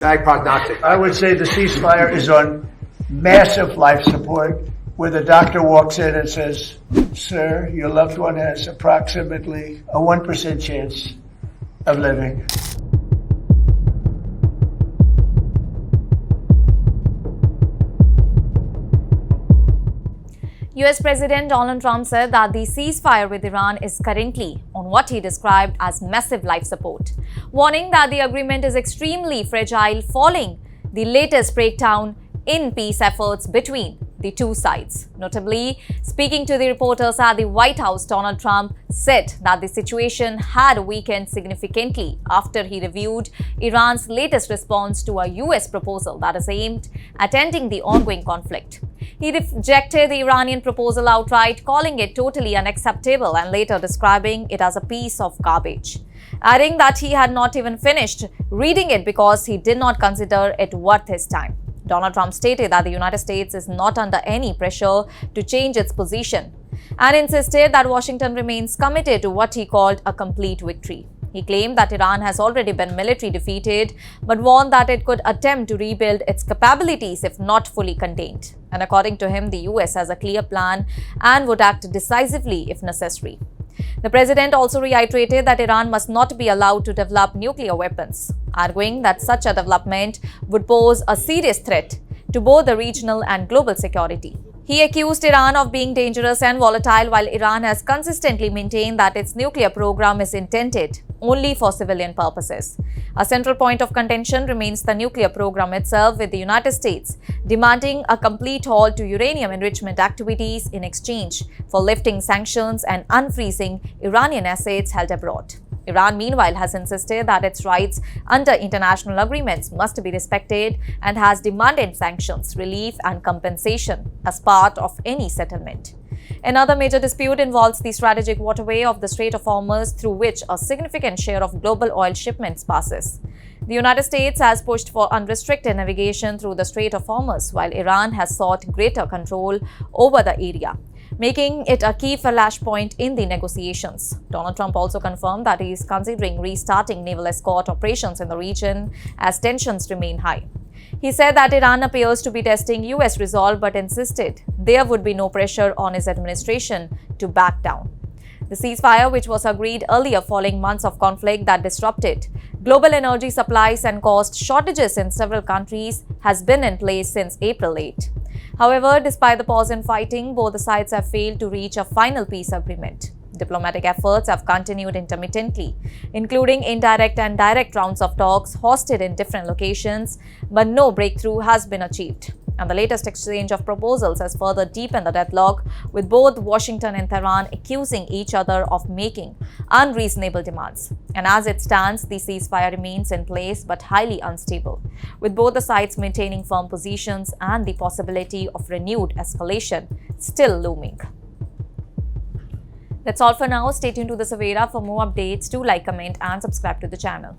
Prognostic. I would say the ceasefire is on massive life support, where the doctor walks in and says, "Sir, your loved one has approximately a 1% chance of living." US President Donald Trump said that the ceasefire with Iran is currently on what he described as massive life support, warning that the agreement is extremely fragile following the latest breakdown in peace efforts between the two sides. Notably, speaking to the reporters at the White House, Donald Trump said that the situation had weakened significantly after he reviewed Iran's latest response to a US proposal that is aimed at ending the ongoing conflict. He rejected the Iranian proposal outright, calling it totally unacceptable and later describing it as a piece of garbage, adding that he had not even finished reading it because he did not consider it worth his time. Donald Trump stated that the United States is not under any pressure to change its position and insisted that Washington remains committed to what he called a complete victory. He claimed that Iran has already been militarily defeated, but warned that it could attempt to rebuild its capabilities if not fully contained. And according to him, the US has a clear plan and would act decisively if necessary. The president also reiterated that Iran must not be allowed to develop nuclear weapons, arguing that such a development would pose a serious threat to both the regional and global security. He accused Iran of being dangerous and volatile, while Iran has consistently maintained that its nuclear program is intended only for civilian purposes. A central point of contention remains the nuclear program itself, with the United States demanding a complete halt to uranium enrichment activities in exchange for lifting sanctions and unfreezing Iranian assets held abroad. Iran, meanwhile, has insisted that its rights under international agreements must be respected and has demanded sanctions, relief, and compensation as part of any settlement. Another major dispute involves the strategic waterway of the Strait of Hormuz, through which a significant share of global oil shipments passes. The United States has pushed for unrestricted navigation through the Strait of Hormuz, while Iran has sought greater control over the area, making it a key flashpoint in the negotiations. Donald Trump also confirmed that he is considering restarting naval escort operations in the region as tensions remain high. He said that Iran appears to be testing US resolve, but insisted there would be no pressure on his administration to back down. The ceasefire, which was agreed earlier following months of conflict that disrupted global energy supplies and caused shortages in several countries, has been in place since April 8. However, despite the pause in fighting, both the sides have failed to reach a final peace agreement. Diplomatic efforts have continued intermittently, including indirect and direct rounds of talks hosted in different locations, but no breakthrough has been achieved. And the latest exchange of proposals has further deepened the deadlock, with both Washington and Tehran accusing each other of making unreasonable demands. And as it stands, the ceasefire remains in place but highly unstable, with both the sides maintaining firm positions and the possibility of renewed escalation still looming. That's all for now. Stay tuned to the Savera for more updates. Do like, comment, and subscribe to the channel.